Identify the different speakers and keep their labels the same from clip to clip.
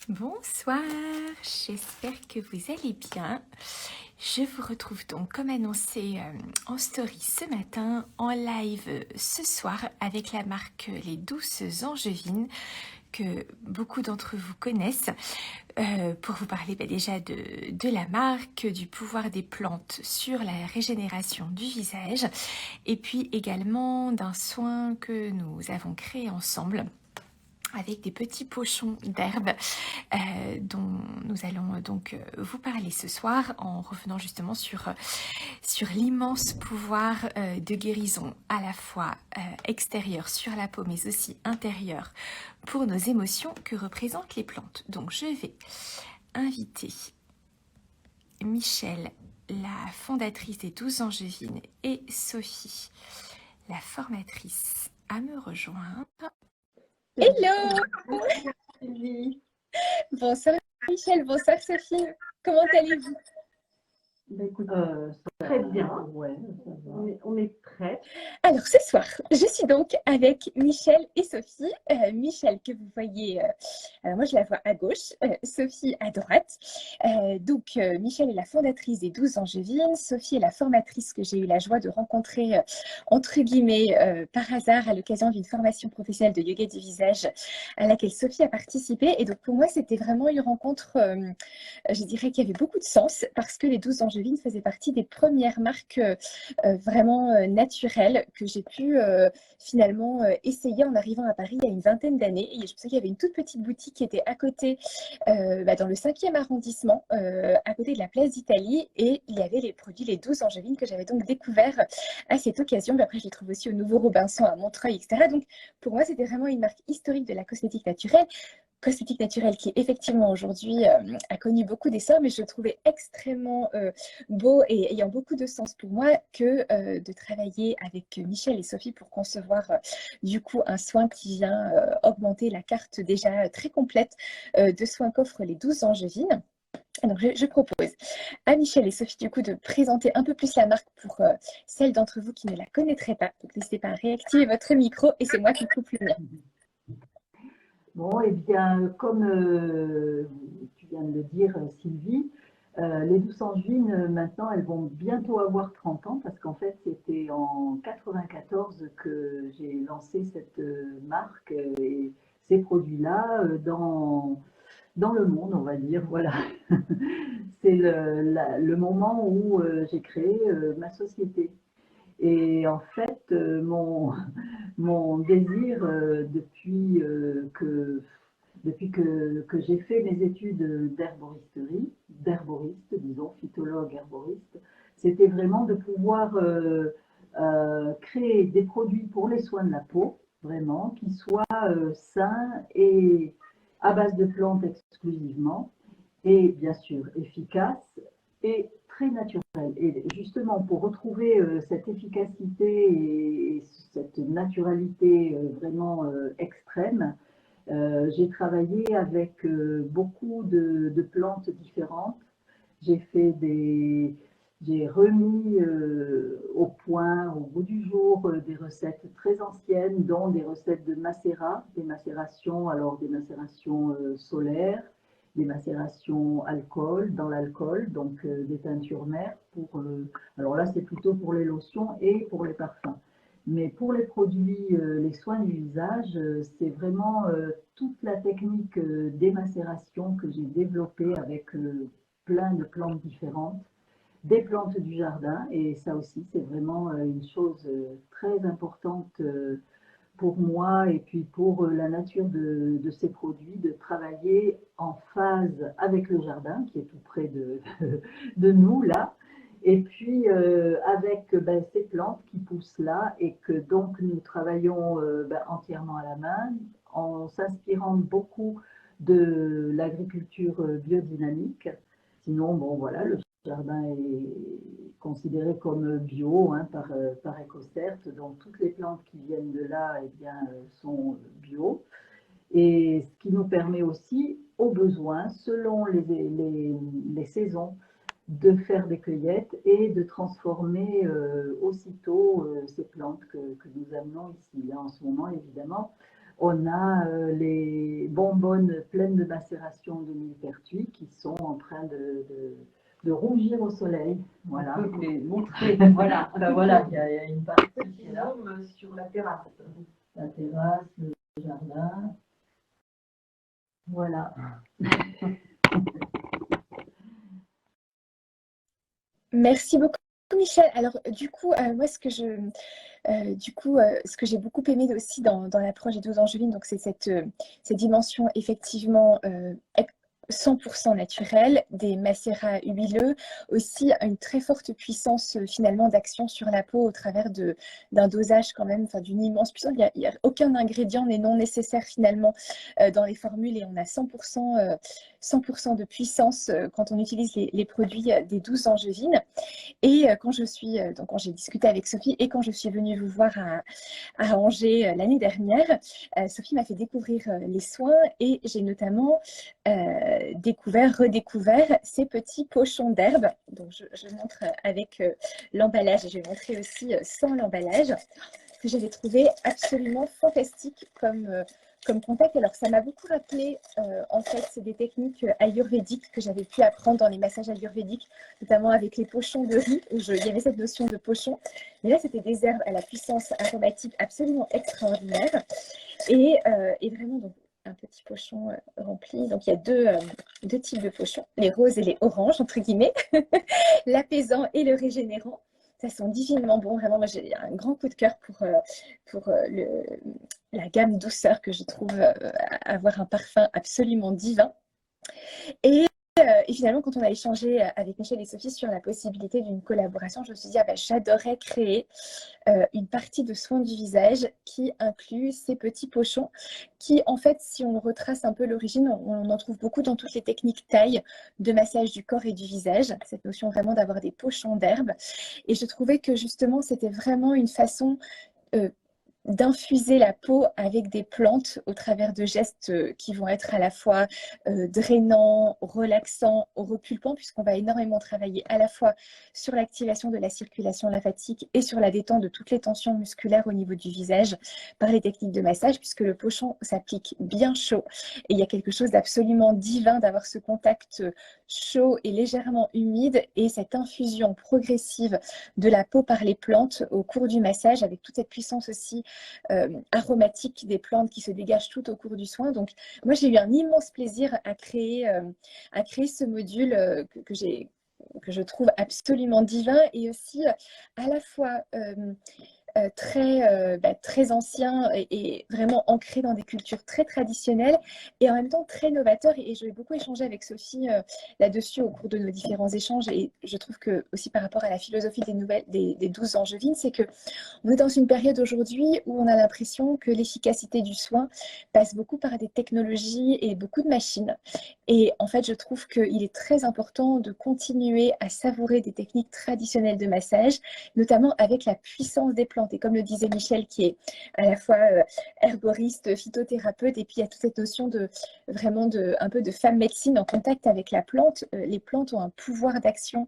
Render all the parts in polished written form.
Speaker 1: Bonsoir, j'espère que vous allez bien. Je vous retrouve donc comme annoncé en story ce matin, en live ce soir avec la marque Les Douces Angevines que beaucoup d'entre vous connaissent pour vous parler déjà de la marque, du pouvoir des plantes sur la régénération du visage et puis également d'un soin que nous avons créé ensemble avec des petits pochons d'herbe dont nous allons donc vous parler ce soir en revenant justement sur l'immense pouvoir de guérison à la fois extérieur sur la peau mais aussi intérieur pour nos émotions que représentent les plantes. Donc je vais inviter Michel, la fondatrice des 12 Angevines, et Sophie, la formatrice, à me rejoindre.
Speaker 2: Hello!
Speaker 3: Sylvie.
Speaker 2: Bonsoir Michel, bonsoir Sophie. Comment allez-vous?
Speaker 3: Écoute, très bien. Ouais, ça va. On est prêts.
Speaker 2: Alors ce soir, je suis donc avec Michel et Sophie. Michel que vous voyez, alors moi je la vois à gauche, Sophie à droite. Michel est la fondatrice des 12 Angevines. Sophie est la formatrice que j'ai eu la joie de rencontrer entre guillemets par hasard à l'occasion d'une formation professionnelle de yoga du visage à laquelle Sophie a participé. Et donc pour moi c'était vraiment une rencontre, je dirais qui avait beaucoup de sens parce que les 12 Angevines faisaient partie des premières marques vraiment naturelles que j'ai pu finalement essayer en arrivant à Paris il y a une vingtaine d'années. Et je pensais qu'il y avait une toute petite boutique qui était à côté, dans le 5e arrondissement, à côté de la place d'Italie. Et il y avait les produits, les 12 Angevines, que j'avais donc découvert à cette occasion. Mais après, je les trouve aussi au Nouveau Robinson à Montreuil, etc. Donc, pour moi, c'était vraiment une marque historique de la cosmétique naturelle. Cosmétique naturelle qui effectivement aujourd'hui a connu beaucoup d'essor, mais je le trouvais extrêmement beau et ayant beaucoup de sens pour moi que de travailler avec Michel et Sophie pour concevoir du coup un soin qui vient augmenter la carte déjà très complète de soins qu'offrent les 12 Angevines. Donc je propose à Michel et Sophie du coup de présenter un peu plus la marque pour celles d'entre vous qui ne la connaîtraient pas. Donc n'hésitez pas à réactiver votre micro et c'est moi qui coupe le mien.
Speaker 3: Bon, eh bien, comme tu viens de le dire, Sylvie, les Douces Angevines, maintenant, elles vont bientôt avoir 30 ans parce qu'en fait, c'était en 94 que j'ai lancé cette marque et ces produits-là dans le monde, on va dire. Voilà. C'est le moment où j'ai créé ma société. Et en fait, mon désir depuis que j'ai fait mes études d'herboriste, disons, phytologue herboriste, c'était vraiment de pouvoir créer des produits pour les soins de la peau, vraiment, qui soient sains et à base de plantes exclusivement, et bien sûr efficaces et très naturels. Et justement, pour retrouver cette efficacité et cette naturalité vraiment extrême, j'ai travaillé avec beaucoup de plantes différentes. J'ai j'ai remis au point, au goût du jour, des recettes très anciennes, dont des recettes de macérat, des macérations, alors des macérations solaires, des macérations dans l'alcool, donc des teintures mères alors là c'est plutôt pour les lotions et pour les parfums. Mais pour les produits, les soins du visage, c'est vraiment toute la technique des macérations que j'ai développée avec plein de plantes différentes, des plantes du jardin, et ça aussi c'est vraiment une chose très importante pour moi et puis pour la nature de ces produits, de travailler en phase avec le jardin qui est tout près de nous là, et puis avec ces plantes qui poussent là et que donc nous travaillons entièrement à la main en s'inspirant beaucoup de l'agriculture biodynamique. Sinon, bon voilà, le jardin est considéré comme bio par EcoCert, donc toutes les plantes qui viennent de là eh bien, sont bio. Et ce qui nous permet aussi, au besoin, selon les saisons, de faire des cueillettes et de transformer aussitôt ces plantes que nous amenons ici. Là, en ce moment, évidemment, On a les bonbonnes pleines de macération de millepertuis qui sont en train de rougir au soleil. Voilà.
Speaker 4: On peut les montrer. Voilà.
Speaker 3: Ben voilà, il y a une partie qui est là.
Speaker 4: Sur la terrasse.
Speaker 3: La terrasse, le jardin. Voilà.
Speaker 2: Merci beaucoup, Michel. Alors, du coup, moi, ce que j'ai beaucoup aimé aussi dans l'approche des 12 angevines, donc c'est cette dimension effectivement 100% naturelle, des macérats huileux, aussi une très forte puissance finalement d'action sur la peau au travers d'un dosage quand même, d'une immense puissance. Il y a aucun ingrédient n'est non nécessaire finalement dans les formules et on a 100% de puissance quand on utilise les produits des 12 angevines. Et quand j'ai discuté avec Sophie et quand je suis venue vous voir à Angers l'année dernière, Sophie m'a fait découvrir les soins et j'ai notamment redécouvert ces petits pochons d'herbe. Donc je montre avec l'emballage et je vais montrer aussi sans l'emballage, que j'avais trouvé absolument fantastique comme contact. Alors, ça m'a beaucoup rappelé, en fait, c'est des techniques ayurvédiques que j'avais pu apprendre dans les massages ayurvédiques, notamment avec les pochons de riz, où il y avait cette notion de pochon. Mais là, c'était des herbes à la puissance aromatique absolument extraordinaire. Et vraiment, donc, un petit pochon rempli. Donc, il y a deux types de pochons, les roses et les oranges, entre guillemets, l'apaisant et le régénérant. Ça sent divinement bon. Vraiment, moi, j'ai un grand coup de cœur pour la gamme douceur que je trouve avoir un parfum absolument divin. Et finalement, quand on a échangé avec Michel et Sophie sur la possibilité d'une collaboration, je me suis dit, j'adorerais créer une partie de soins du visage qui inclut ces petits pochons qui, en fait, si on retrace un peu l'origine, on en trouve beaucoup dans toutes les techniques taille de massage du corps et du visage, cette notion vraiment d'avoir des pochons d'herbe. Et je trouvais que justement, c'était vraiment une façon d'infuser la peau avec des plantes au travers de gestes qui vont être à la fois drainants, relaxants, repulpants, puisqu'on va énormément travailler à la fois sur l'activation de la circulation lymphatique et sur la détente de toutes les tensions musculaires au niveau du visage par les techniques de massage, puisque le pochon s'applique bien chaud. Et il y a quelque chose d'absolument divin d'avoir ce contact chaud et légèrement humide et cette infusion progressive de la peau par les plantes au cours du massage avec toute cette puissance aussi aromatique des plantes qui se dégagent tout au cours du soin. Donc moi j'ai eu un immense plaisir à créer ce module que je trouve absolument divin et aussi à la fois très ancien et vraiment ancré dans des cultures très traditionnelles et en même temps très novateur. Et je vais beaucoup échanger avec Sophie là-dessus au cours de nos différents échanges. Et je trouve que aussi par rapport à la philosophie des 12 angevines, c'est que on est dans une période aujourd'hui où on a l'impression que l'efficacité du soin passe beaucoup par des technologies et beaucoup de machines. Et en fait, je trouve qu'il est très important de continuer à savourer des techniques traditionnelles de massage, notamment avec la puissance des plantes. Et comme le disait Michel, qui est à la fois herboriste, phytothérapeute, et puis il y a toute cette notion un peu de femme médecine en contact avec la plante. Les plantes ont un pouvoir d'action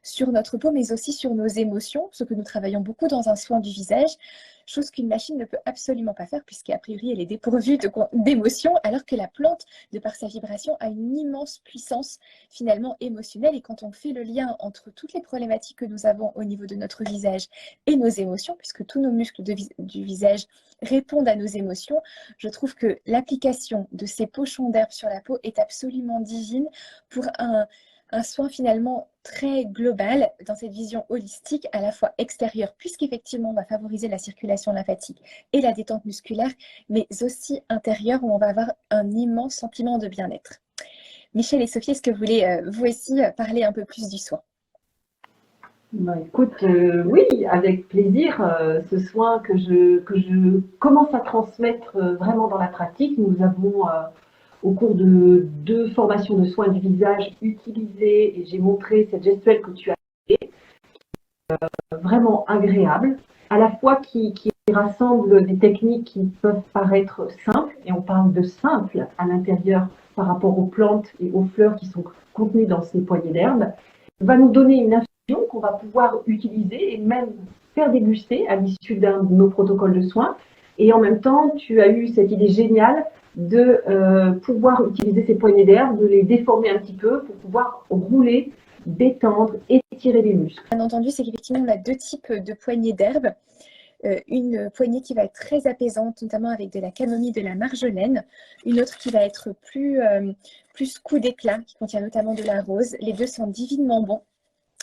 Speaker 2: sur notre peau, mais aussi sur nos émotions, ce que nous travaillons beaucoup dans un soin du visage, chose qu'une machine ne peut absolument pas faire, puisqu'a priori elle est dépourvue d'émotions, alors que la plante, de par sa vibration, a une immense puissance finalement émotionnelle. Et quand on fait le lien entre toutes les problématiques que nous avons au niveau de notre visage et nos émotions, puisque tous nos muscles du visage répondent à nos émotions, je trouve que l'application de ces pochons d'herbe sur la peau est absolument divine pour un soin finalement très global dans cette vision holistique à la fois extérieure, puisqu'effectivement on va favoriser la circulation lymphatique et la détente musculaire, mais aussi intérieure où on va avoir un immense sentiment de bien-être. Michel et Sophie, est-ce que vous voulez vous aussi parler un peu plus du soin?
Speaker 4: Écoute, oui, avec plaisir. Ce soin que je commence à transmettre vraiment dans la pratique. Nous avons au cours de 2 formations de soins du visage utilisé, et j'ai montré cette gestuelle que tu as fait, vraiment agréable, à la fois qui rassemble des techniques qui peuvent paraître simples, et on parle de simple à l'intérieur par rapport aux plantes et aux fleurs qui sont contenues dans ces poignées d'herbe, va nous donner une infusion qu'on va pouvoir utiliser et même faire déguster à l'issue d'un de nos protocoles de soins, Et en même temps, tu as eu cette idée géniale de pouvoir utiliser ces poignées d'herbe, de les déformer un petit peu pour pouvoir rouler, détendre, étirer les muscles.
Speaker 2: Bien entendu, c'est qu'effectivement, on a deux types de poignées d'herbe. Une poignée qui va être très apaisante, notamment avec de la camomille, de la marjolaine. Une autre qui va être plus coup d'éclat, qui contient notamment de la rose. Les deux sont divinement bons.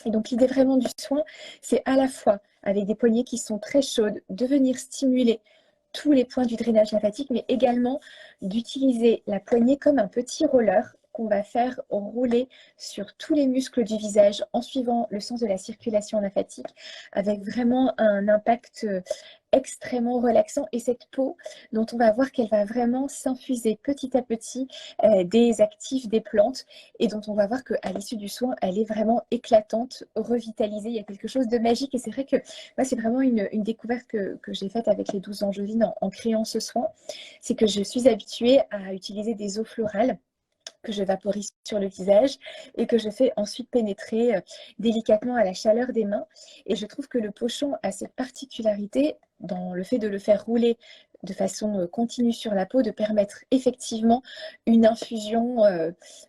Speaker 2: Et donc, l'idée vraiment du soin, c'est à la fois, avec des poignées qui sont très chaudes, de venir stimuler tous les points du drainage lymphatique, mais également d'utiliser la poignée comme un petit roller qu'on va faire rouler sur tous les muscles du visage en suivant le sens de la circulation lymphatique, avec vraiment un impact extrêmement relaxant. Et cette peau dont on va voir qu'elle va vraiment s'infuser petit à petit des actifs des plantes, et dont on va voir qu'à l'issue du soin, elle est vraiment éclatante, revitalisée. Il y a quelque chose de magique, et c'est vrai que moi, c'est vraiment une découverte que j'ai faite avec les 12 angevines en créant ce soin. C'est que je suis habituée à utiliser des eaux florales que je vaporise sur le visage et que je fais ensuite pénétrer délicatement à la chaleur des mains. Et je trouve que le pochon a cette particularité dans le fait de le faire rouler de façon continue sur la peau, de permettre effectivement une infusion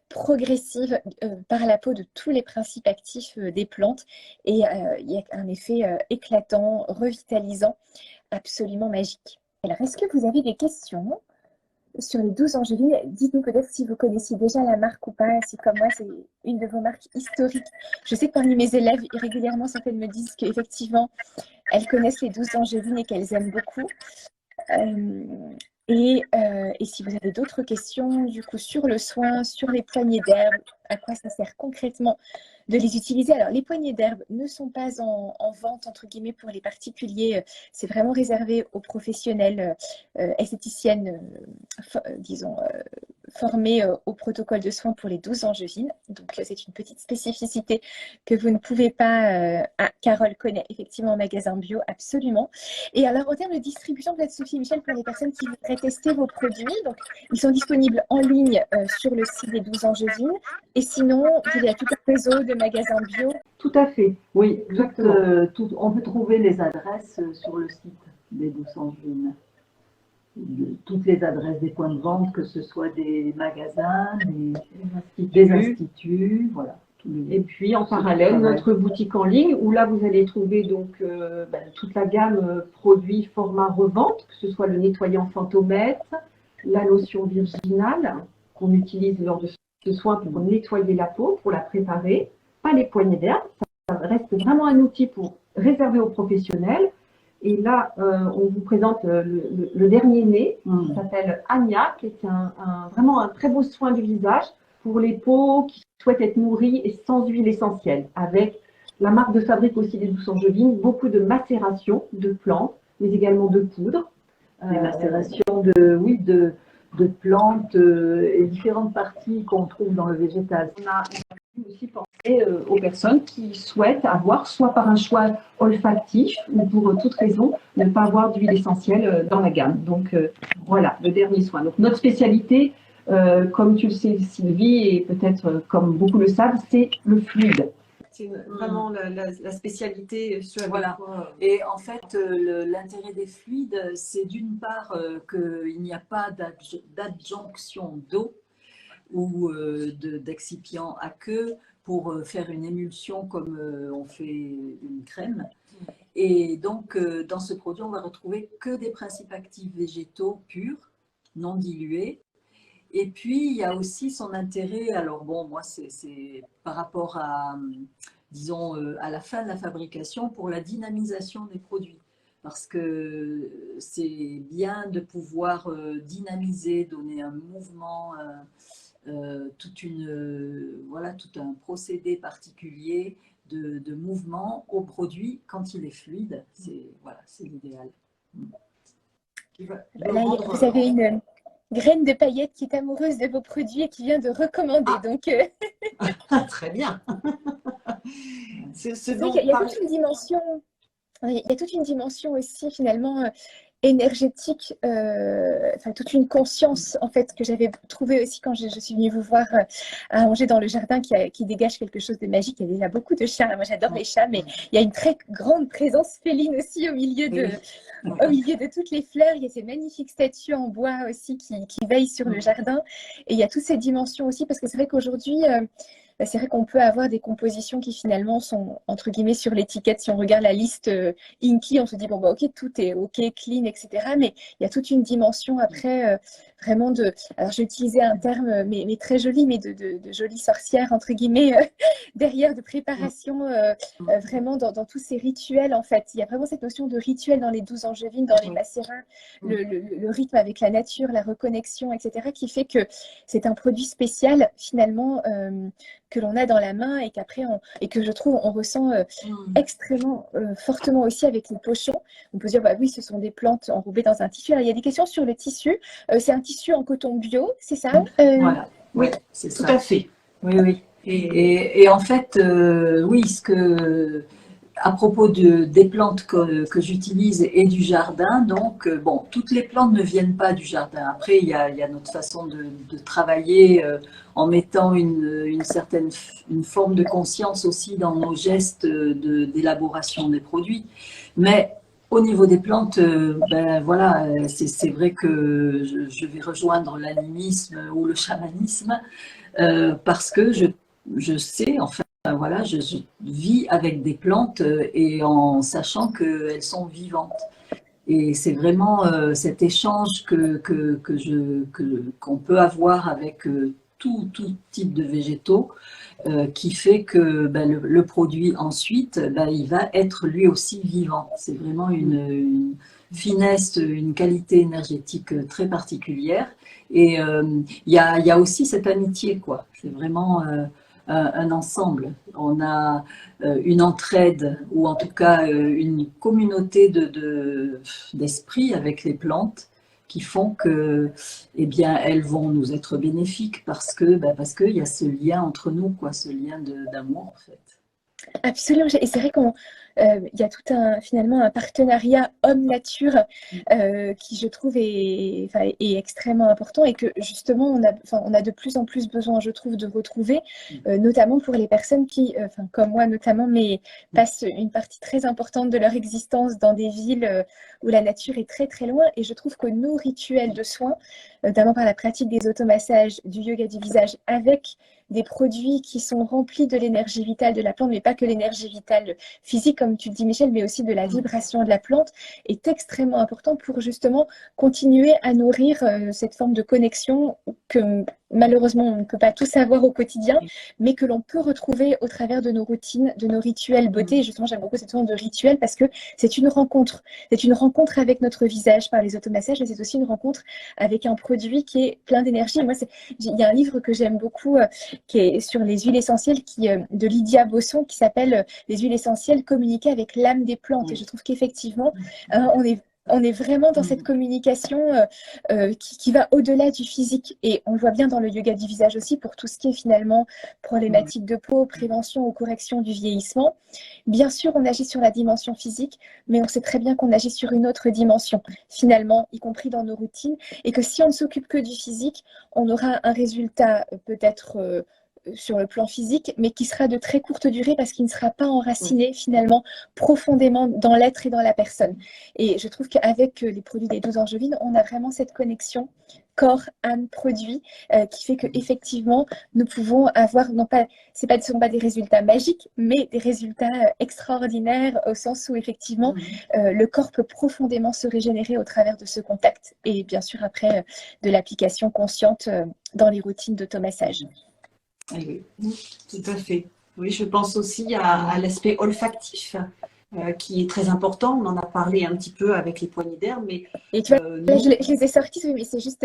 Speaker 2: progressive par la peau de tous les principes actifs des plantes. Et il y a un effet éclatant, revitalisant, absolument magique. Alors, est-ce que vous avez des questions sur les 12 angevines? Dites-nous peut-être si vous connaissiez déjà la marque ou pas, si comme moi c'est une de vos marques historiques. Je sais que parmi mes élèves, régulièrement certaines me disent qu'effectivement elles connaissent les 12 angevines et qu'elles aiment beaucoup. Et si vous avez d'autres questions du coup sur le soin, sur les poignées d'herbe, à quoi ça sert concrètement de les utiliser. Alors, les poignées d'herbe ne sont pas en vente, entre guillemets, pour les particuliers. C'est vraiment réservé aux professionnels esthéticiennes, disons, formées au protocole de soins pour les 12 angevines. Donc, c'est une petite spécificité que vous ne pouvez pas... Carole connaît effectivement en magasin bio, absolument. Et alors, en termes de distribution, peut-être Sophie et Michel, pour les personnes qui voudraient tester vos produits, donc, ils sont disponibles en ligne sur le site des 12 angevines. Et sinon, il y a tout un réseau de magasins bio.
Speaker 4: Tout à fait.
Speaker 3: Oui,
Speaker 4: Exactement.
Speaker 3: on peut trouver les adresses sur le site des 12 angevines. Toutes les adresses des points de vente, que ce soit des magasins, des instituts, voilà.
Speaker 4: Et puis en parallèle, notre boutique en ligne où là vous allez trouver donc toute la gamme produits format revente, que ce soit le nettoyant fantomètre, la lotion virginale qu'on utilise lors de ce soin pour nettoyer la peau, pour la préparer, pas les poignées d'herbe, ça reste vraiment un outil pour réserver aux professionnels. Et là, on vous présente le dernier né, qui s'appelle Anya, qui est vraiment un très beau soin du visage pour les peaux qui souhaitent être nourries et sans huile essentielle, avec la marque de fabrique aussi des 12 angevines, beaucoup de macération de plantes, mais également de poudre.
Speaker 3: Des macérations de plantes et différentes parties qu'on trouve dans le végétal.
Speaker 4: On a pu aussi penser aux personnes qui souhaitent avoir, soit par un choix olfactif ou pour toute raison, ne pas avoir d'huile essentielle dans la gamme. Donc voilà, le dernier soin. Donc notre spécialité, comme tu le sais Sylvie, et peut-être comme beaucoup le savent, c'est le fluide. C'est vraiment la spécialité sur
Speaker 5: Voilà. Et en fait, l'intérêt des fluides, c'est d'une part qu'il n'y a pas d'adjonction d'eau ou d'excipient aqueux pour faire une émulsion comme on fait une crème. Et donc, dans ce produit, on va retrouver que des principes actifs végétaux purs, non dilués. Et puis, il y a aussi son intérêt, alors bon, moi, c'est par rapport à, disons, à la fin de la fabrication, pour la dynamisation des produits. Parce que c'est bien de pouvoir dynamiser, donner un mouvement, tout un procédé particulier de mouvement au produit quand il est fluide. C'est l'idéal.
Speaker 2: Vous avez une graine de paillette qui est amoureuse de vos produits et qui vient de recommander. Donc,
Speaker 5: très bien.
Speaker 2: c'est vrai qu'il y a toute une dimension. Il y a toute une dimension aussi finalement énergétique, enfin toute une conscience en fait que j'avais trouvée aussi quand je suis venue vous voir à Angers dans le jardin qui dégage quelque chose de magique. Il y a déjà beaucoup de chats, moi j'adore les chats, mais il y a une très grande présence féline aussi au milieu de toutes les fleurs. Il y a ces magnifiques statues en bois aussi qui veillent sur le jardin, et il y a toutes ces dimensions aussi, parce que c'est vrai qu'aujourd'hui c'est vrai qu'on peut avoir des compositions qui finalement sont entre guillemets sur l'étiquette. Si on regarde la liste Inky, on se dit bon bah ok, tout est ok, clean, etc. Mais il y a toute une dimension après vraiment de. Alors j'ai utilisé un terme mais très joli, mais de jolie sorcière entre guillemets derrière, de préparation vraiment dans tous ces rituels en fait. Il y a vraiment cette notion de rituel dans les 12 angevines, dans les macérats, le rythme avec la nature, la reconnexion, etc. qui fait que c'est un produit spécial finalement. Que l'on a dans la main et qu'après et que je trouve on ressent extrêmement fortement aussi avec les pochons. On peut se dire bah oui, ce sont des plantes enrobées dans un tissu. Alors, il y a des questions sur le tissu. C'est un tissu en coton bio, c'est ça
Speaker 5: Voilà,
Speaker 4: Oui,
Speaker 5: c'est
Speaker 4: tout
Speaker 5: ça.
Speaker 4: à fait.
Speaker 5: Oui, oui. Et en fait, oui, à propos des plantes que j'utilise et du jardin, donc, bon, toutes les plantes ne viennent pas du jardin. Après, il y a notre façon de travailler en mettant une forme de conscience aussi dans nos gestes d'élaboration des produits. Mais au niveau des plantes, ben voilà, c'est vrai que je vais rejoindre l'animisme ou le chamanisme parce que je sais, enfin, voilà, je vis avec des plantes et en sachant qu'elles sont vivantes. Et c'est vraiment cet échange qu'on peut avoir avec tout type de végétaux qui fait que ben, le produit ensuite, ben, il va être lui aussi vivant. C'est vraiment une finesse, une qualité énergétique très particulière. Et il y a aussi cette amitié, quoi. C'est vraiment un ensemble. On a une entraide, ou en tout cas une communauté d'esprit avec les plantes qui font que, eh bien, elles vont nous être bénéfiques parce qu'il y a ce lien entre nous, quoi, ce lien d'amour, en fait.
Speaker 2: Absolument. Et c'est vrai qu'il y a finalement un partenariat homme-nature qui, je trouve, est extrêmement important et que justement, on a de plus en plus besoin, je trouve, de retrouver, notamment pour les personnes qui, comme moi notamment, mais passent une partie très importante de leur existence dans des villes où la nature est très très loin. Et je trouve que nos rituels de soins, notamment par la pratique des automassages, du yoga du visage, avec des produits qui sont remplis de l'énergie vitale de la plante, mais pas que l'énergie vitale physique, comme tu le dis Michel, mais aussi de la vibration de la plante, est extrêmement important pour justement continuer à nourrir cette forme de connexion que malheureusement on ne peut pas tous avoir au quotidien, mais que l'on peut retrouver au travers de nos routines, de nos rituels beauté. Et justement, j'aime beaucoup cette forme de rituel parce que c'est une rencontre. C'est une rencontre avec notre visage par les automassages, mais c'est aussi une rencontre avec un produit qui est plein d'énergie. Moi, il y a un livre que j'aime beaucoup qui est sur les huiles essentielles de Lydia Bosson qui s'appelle Les huiles essentielles communiquer avec l'âme des plantes. Et je trouve qu'effectivement, on est vraiment dans cette communication qui va au-delà du physique. Et on le voit bien dans le yoga du visage aussi pour tout ce qui est finalement problématique de peau, prévention ou correction du vieillissement. Bien sûr, on agit sur la dimension physique, mais on sait très bien qu'on agit sur une autre dimension, finalement, y compris dans nos routines. Et que si on ne s'occupe que du physique, on aura un résultat peut-être sur le plan physique, mais qui sera de très courte durée parce qu'il ne sera pas enraciné finalement profondément dans l'être et dans la personne. Et je trouve qu'avec les produits des 12 angevines, on a vraiment cette connexion corps, âme, produit qui fait qu'effectivement, nous pouvons avoir, ce ne sont pas des résultats magiques, mais des résultats extraordinaires au sens où effectivement, le corps peut profondément se régénérer au travers de ce contact et bien sûr après de l'application consciente dans les routines d'automassage.
Speaker 4: Oui, tout à fait. Oui, je pense aussi à l'aspect olfactif qui est très important. On en a parlé un petit peu avec les poignées d'air, mais
Speaker 2: et tu vois, là, je les ai sorties, mais c'est juste,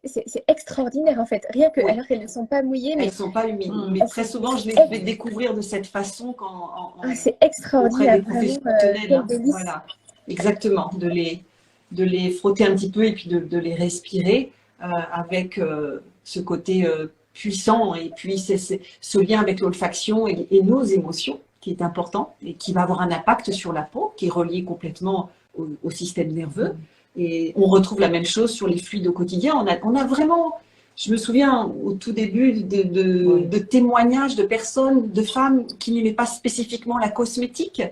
Speaker 2: c'est extraordinaire en fait. Rien que, alors qu'elles ne sont pas mouillées, mais
Speaker 4: elles ne sont pas humides. Mais très souvent, je les fais découvrir de cette façon
Speaker 2: c'est extraordinaire,
Speaker 4: auprès des professionnels. Voilà, exactement, de les frotter un petit peu et puis de les respirer avec ce côté puissant et puis c'est ce lien avec l'olfaction et nos émotions qui est important et qui va avoir un impact sur la peau, qui est relié complètement
Speaker 5: au système nerveux. Et on retrouve la même chose sur les fluides au quotidien. On a vraiment, je me souviens au tout début de témoignages de personnes, de femmes qui n'aimaient pas spécifiquement la cosmétique,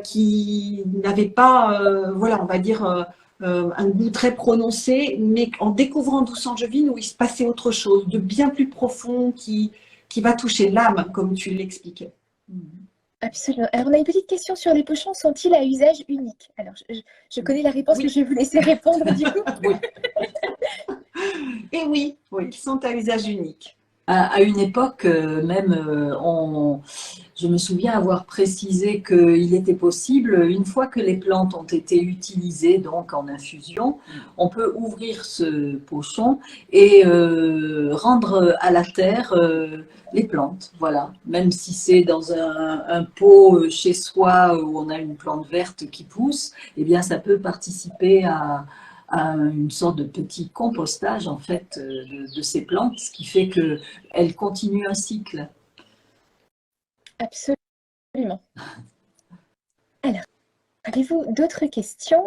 Speaker 5: qui n'avaient pas, voilà, on va dire, un goût très prononcé, mais en découvrant Douce Angevine, où il se passait autre chose, de bien plus profond, qui va toucher l'âme, comme tu l'expliquais.
Speaker 2: Absolument. Alors, on a une petite question sur les pochons, sont-ils à usage unique? Alors, je connais la réponse,
Speaker 5: Oui.
Speaker 2: mais je vais vous laisser répondre du coup.
Speaker 5: Oui. Et oui, ils sont à usage unique.
Speaker 1: À une époque, même, je me souviens avoir précisé qu'il était possible, une fois que les plantes ont été utilisées, donc en infusion, on peut ouvrir ce pochon et rendre à la terre les plantes. Voilà. Même si c'est dans un pot chez soi où on a une plante verte qui pousse, eh bien, ça peut participer à une sorte de petit compostage en fait de ces plantes, ce qui fait qu'elles continuent un cycle.
Speaker 2: Absolument. Alors, avez-vous d'autres questions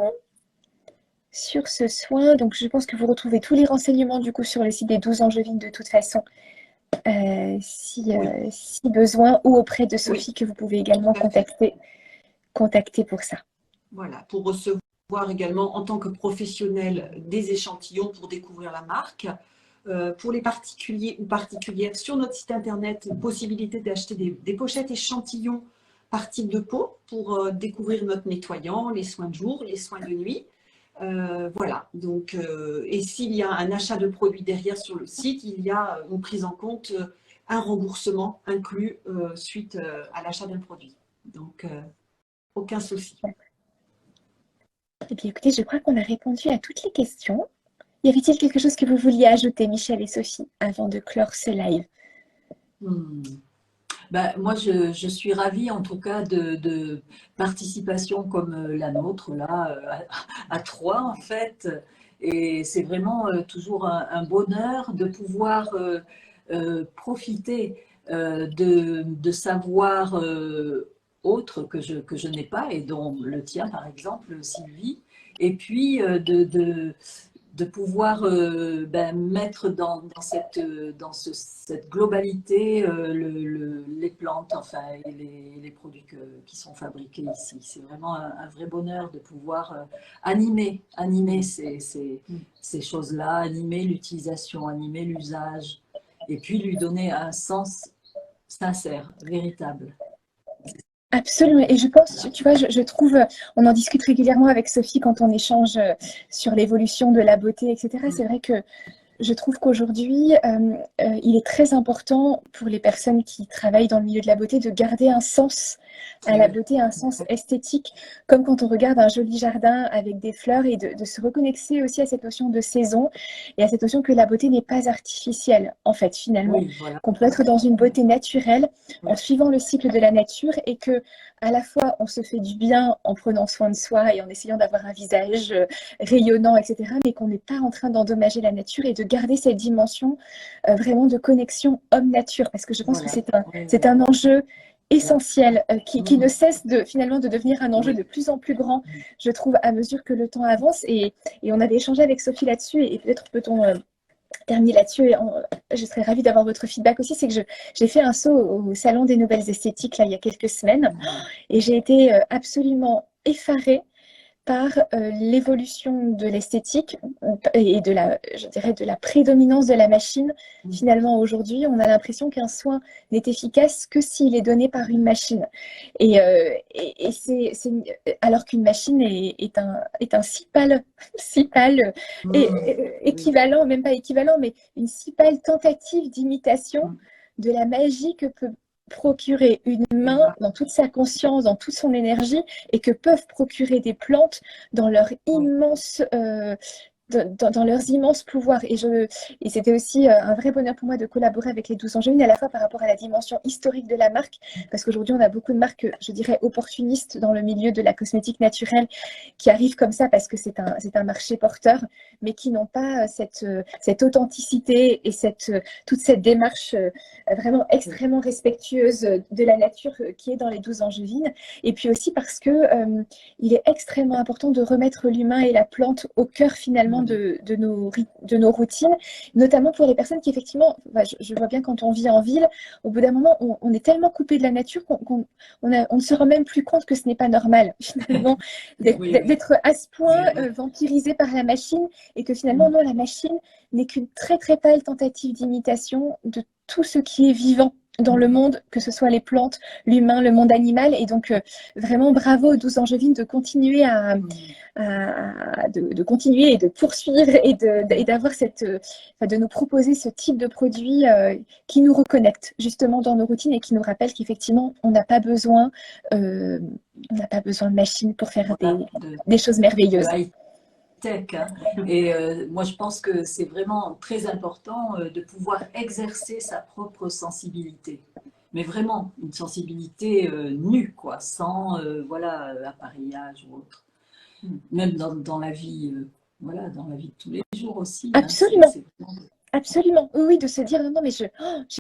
Speaker 2: sur ce soin? Donc, je pense que vous retrouvez tous les renseignements du coup sur le site des 12 Angevines de toute façon, si besoin, ou auprès de Sophie que vous pouvez également contacter pour ça.
Speaker 5: Voilà, pour recevoir également en tant que professionnel des échantillons pour découvrir la marque. Pour les particuliers ou particulières, sur notre site internet, possibilité d'acheter des pochettes échantillons par type de peau pour découvrir notre nettoyant, les soins de jour, les soins de nuit. Voilà, donc, et s'il y a un achat de produits derrière sur le site, il y a une prise en compte, un remboursement inclus suite à l'achat d'un produit. Donc, aucun souci.
Speaker 2: Eh bien, écoutez, je crois qu'on a répondu à toutes les questions. Y avait-il quelque chose que vous vouliez ajouter, Michel et Sophie, avant de clore ce live?
Speaker 1: Moi, je suis ravie en tout cas de participation comme la nôtre, là, à trois en fait. Et c'est vraiment toujours un bonheur de pouvoir profiter de savoir autres que je n'ai pas et dont le tien, par exemple, Sylvie. Et puis de pouvoir mettre dans cette globalité les plantes enfin, et les produits qui sont fabriqués ici. C'est vraiment un vrai bonheur de pouvoir animer ces choses-là, animer l'utilisation, animer l'usage, et puis lui donner un sens sincère, véritable.
Speaker 2: Absolument. Et je pense, tu vois, je trouve, on en discute régulièrement avec Sophie quand on échange sur l'évolution de la beauté, etc. C'est vrai que je trouve qu'aujourd'hui, il est très important pour les personnes qui travaillent dans le milieu de la beauté de garder un sens à la beauté, un sens esthétique, comme quand on regarde un joli jardin avec des fleurs, et de se reconnecter aussi à cette notion de saison et à cette notion que la beauté n'est pas artificielle, en fait, finalement.
Speaker 1: Oui, voilà.
Speaker 2: Qu'on peut être dans une beauté naturelle en suivant le cycle de la nature, et que à la fois on se fait du bien en prenant soin de soi et en essayant d'avoir un visage rayonnant, etc., mais qu'on n'est pas en train d'endommager la nature, et de garder cette dimension vraiment de connexion homme-nature, parce que je pense que c'est un enjeu essentiel qui ne cesse finalement de devenir un enjeu de plus en plus grand, je trouve, à mesure que le temps avance. Et on avait échangé avec Sophie là-dessus, et peut-être peut-on terminer là-dessus, et je serais ravie d'avoir votre feedback aussi. C'est que j'ai fait un saut au Salon des Nouvelles Esthétiques là, il y a quelques semaines, et j'ai été absolument effarée par l'évolution de l'esthétique et je dirais de la prédominance de la machine. Finalement, aujourd'hui, on a l'impression qu'un soin n'est efficace que s'il est donné par une machine. Et alors qu'une machine est un si pâle équivalent, même pas équivalent, mais une si pâle tentative d'imitation de la magie que peut procurer une main dans toute sa conscience, dans toute son énergie, et que peuvent procurer des plantes dans leur immense dans leurs immenses pouvoirs. Et c'était aussi un vrai bonheur pour moi de collaborer avec les 12 Angevines, à la fois par rapport à la dimension historique de la marque, parce qu'aujourd'hui, on a beaucoup de marques, je dirais, opportunistes dans le milieu de la cosmétique naturelle, qui arrivent comme ça parce que c'est un marché porteur, mais qui n'ont pas cette authenticité et toute cette démarche vraiment extrêmement respectueuse de la nature qui est dans les 12 Angevines. Et puis aussi parce que il est extrêmement important de remettre l'humain et la plante au cœur finalement de nos routines, notamment pour les personnes qui effectivement, je vois bien quand on vit en ville, au bout d'un moment, on est tellement coupé de la nature qu'on ne se rend même plus compte que ce n'est pas normal finalement d'être à ce point vampirisé par la machine, et que finalement, non, la machine n'est qu'une très très pâle tentative d'imitation de tout ce qui est vivant dans le monde, que ce soit les plantes, l'humain, le monde animal. Et donc, vraiment bravo aux 12 Angevines de continuer de continuer et de poursuivre et d'avoir de nous proposer ce type de produit qui nous reconnecte justement dans nos routines et qui nous rappelle qu'effectivement, on n'a pas besoin de machines pour faire des choses merveilleuses.
Speaker 5: Tech, hein. Et moi, je pense que c'est vraiment très important de pouvoir exercer sa propre sensibilité. Mais vraiment, une sensibilité nue, quoi, sans appareillage ou autre. Même dans la vie, dans la vie de tous les jours aussi.
Speaker 2: Absolument.
Speaker 5: Hein,
Speaker 2: Absolument, oui, de se dire non, mais j'ai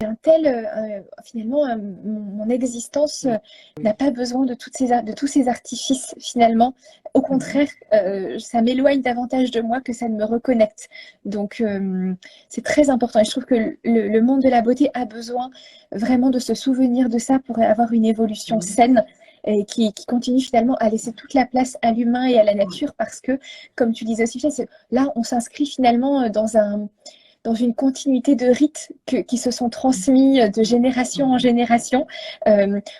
Speaker 2: un tel, finalement, mon existence n'a pas besoin de tous ces artifices finalement. Au contraire, ça m'éloigne davantage de moi que ça ne me reconnecte. Donc, c'est très important. Et je trouve que le monde de la beauté a besoin vraiment de se souvenir de ça pour avoir une évolution saine. Et qui continue finalement à laisser toute la place à l'humain et à la nature, parce que, comme tu disais aussi, là, on s'inscrit finalement dans une continuité de rites qui se sont transmis de génération en génération.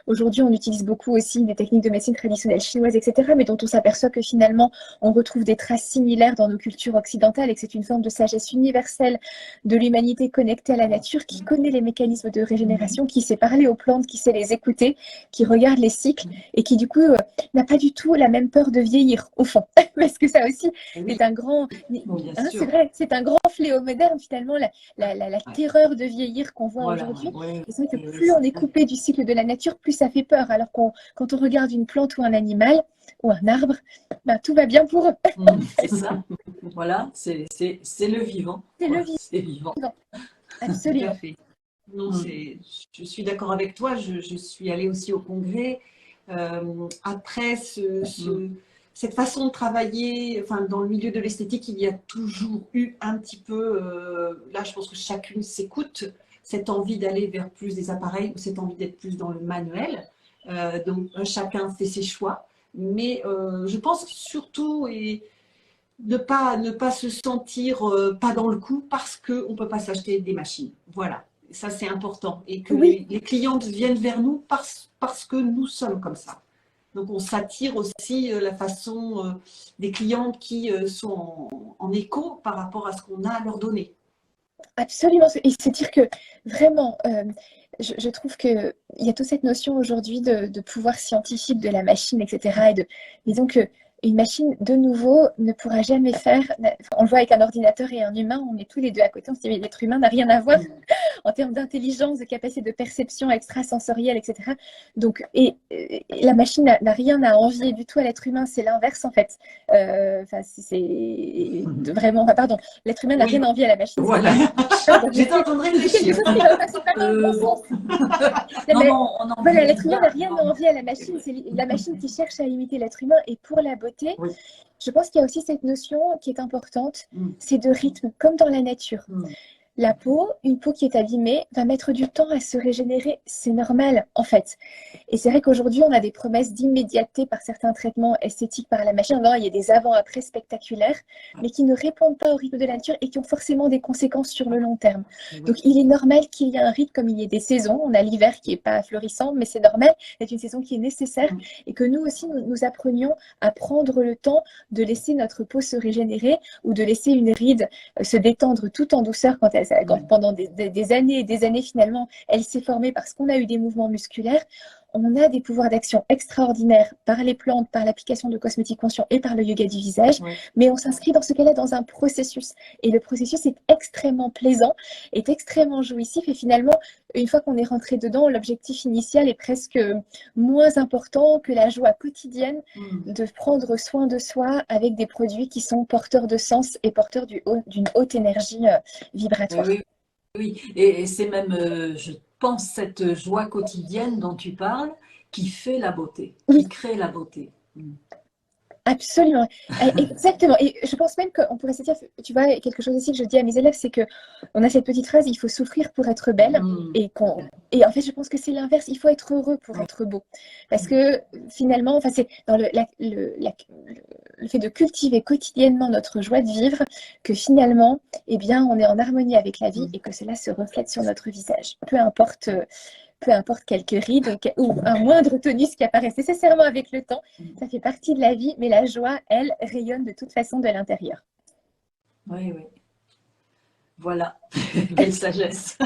Speaker 2: Aujourd'hui, on utilise beaucoup aussi des techniques de médecine traditionnelle chinoise, etc., mais dont on s'aperçoit que finalement, on retrouve des traces similaires dans nos cultures occidentales, et que c'est une forme de sagesse universelle de l'humanité connectée à la nature, qui connaît les mécanismes de régénération, qui sait parler aux plantes, qui sait les écouter, qui regarde les cycles, et qui du coup n'a pas du tout la même peur de vieillir, au fond. Parce que ça aussi, c'est un grand... c'est vrai, c'est un grand fléau moderne, finalement, la terreur de vieillir qu'on voit aujourd'hui. Et c'est vrai que plus on est coupé du cycle de la nature, plus ça fait peur. Alors quand on regarde une plante ou un animal ou un arbre, tout va bien pour eux.
Speaker 5: C'est ça. Voilà, c'est le vivant.
Speaker 2: C'est
Speaker 5: vivant.
Speaker 2: Absolument.
Speaker 4: Tout à fait. Non, je suis d'accord avec toi. Je suis allée aussi au congrès. Après cette façon de travailler, dans le milieu de l'esthétique, il y a toujours eu un petit peu, là je pense que chacune s'écoute, cette envie d'aller vers plus des appareils, ou cette envie d'être plus dans le manuel. Donc chacun fait ses choix. Mais je pense surtout ne pas se sentir pas dans le coup parce qu'on ne peut pas s'acheter des machines. Voilà, ça c'est important. Et que les clientes viennent vers nous parce que nous sommes comme ça. Donc, on s'attire aussi la façon des clientes qui sont en écho par rapport à ce qu'on a à leur donner.
Speaker 2: Absolument. Et c'est dire que vraiment, je trouve qu'il y a toute cette notion aujourd'hui de pouvoir scientifique de la machine, etc. Disons que une machine, de nouveau, ne pourra jamais faire... On le voit avec un ordinateur et un humain, on est tous les deux à côté, on se dit, mais l'être humain n'a rien à voir en termes d'intelligence, de capacité de perception extrasensorielle, etc. Donc, et la machine n'a rien à envier du tout à l'être humain, c'est l'inverse en fait. C'est vraiment... Pardon, l'être humain n'a rien à envier à la machine.
Speaker 5: Voilà, j'étais en train de réfléchir.
Speaker 2: Voilà, l'être humain n'a rien à envier à la machine, c'est la machine qui cherche à imiter l'être humain. Et pour la beauté, je pense qu'il y a aussi cette notion qui est importante, c'est de rythme, comme dans la nature. La peau, une peau qui est abîmée, va mettre du temps à se régénérer. C'est normal, en fait. Et c'est vrai qu'aujourd'hui, on a des promesses d'immédiateté par certains traitements esthétiques par la machine. Alors, il y a des avant-après spectaculaires, mais qui ne répondent pas au rythme de la nature et qui ont forcément des conséquences sur le long terme. Donc, il est normal qu'il y ait un rythme comme il y ait des saisons. On a l'hiver qui n'est pas florissant, mais c'est normal. C'est une saison qui est nécessaire. Et que nous aussi, nous apprenions à prendre le temps de laisser notre peau se régénérer ou de laisser une ride se détendre tout en douceur quand pendant des années et des années, finalement, elle s'est formée parce qu'on a eu des mouvements musculaires. on a des pouvoirs d'action extraordinaires par les plantes, par l'application de cosmétiques conscients et par le yoga du visage,
Speaker 4: Ouais.
Speaker 2: mais on s'inscrit dans ce cas-là dans un processus. Et le processus est extrêmement plaisant, est extrêmement jouissif, et finalement, une fois qu'on est rentré dedans, l'objectif initial est presque moins important que la joie quotidienne de prendre soin de soi avec des produits qui sont porteurs de sens et porteurs d'une haute énergie vibratoire.
Speaker 5: Oui, oui. Et c'est même, je pense, cette joie quotidienne dont tu parles qui fait la beauté, qui
Speaker 2: Oui.
Speaker 5: crée la beauté.
Speaker 2: Absolument, exactement. Et je pense même qu'on pourrait se dire, tu vois, quelque chose aussi que je dis à mes élèves, c'est que on a cette petite phrase, il faut souffrir pour être belle, et en fait, je pense que c'est l'inverse, il faut être heureux pour être beau, parce que finalement, enfin, c'est dans le fait de cultiver quotidiennement notre joie de vivre que finalement, eh bien, on est en harmonie avec la vie et que cela se reflète sur notre visage, peu importe quelques rides ou un moindre tonus qui apparaît nécessairement avec le temps, ça fait partie de la vie, mais la joie, elle, rayonne de toute façon de l'intérieur.
Speaker 5: Oui, oui. Voilà, belle sagesse.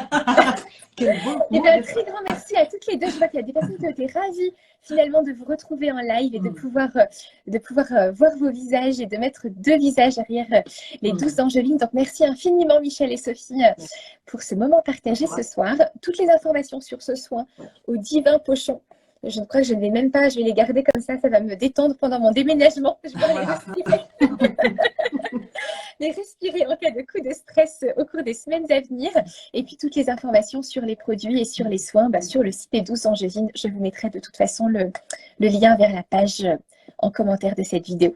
Speaker 4: Quel beau
Speaker 2: Et
Speaker 4: mot
Speaker 2: bien, un
Speaker 4: de-
Speaker 2: très grand merci à toutes les deux. Je vois qu'il y a des personnes qui ont été ravies finalement de vous retrouver en live et de pouvoir voir vos visages et de mettre deux visages derrière les 12 Angelines. Donc, merci infiniment Michel et Sophie pour ce moment partagé ce soir. Toutes les informations sur ce soin au Divin Pochon. Je crois que je ne vais même pas, je vais les garder comme ça va me détendre pendant mon déménagement. Je vais les respirer. Les respirer en cas de coup de stress au cours des semaines à venir. Et puis toutes les informations sur les produits et sur les soins sur le site des 12 Angevines. Je vous mettrai de toute façon le lien vers la page en commentaire de cette vidéo.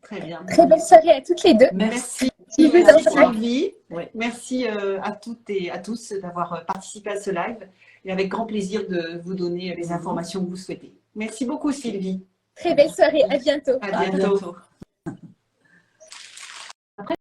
Speaker 4: Très bien.
Speaker 2: Très bonne soirée à toutes les deux.
Speaker 5: Merci.
Speaker 2: Je vous
Speaker 4: Merci
Speaker 2: embrasse.
Speaker 4: Sylvie. Merci à toutes et à tous d'avoir participé à ce live. Et avec grand plaisir de vous donner les informations que vous souhaitez. Merci beaucoup Sylvie.
Speaker 2: Très belle soirée. À bientôt.
Speaker 4: À
Speaker 5: À
Speaker 4: bientôt.
Speaker 5: bientôt.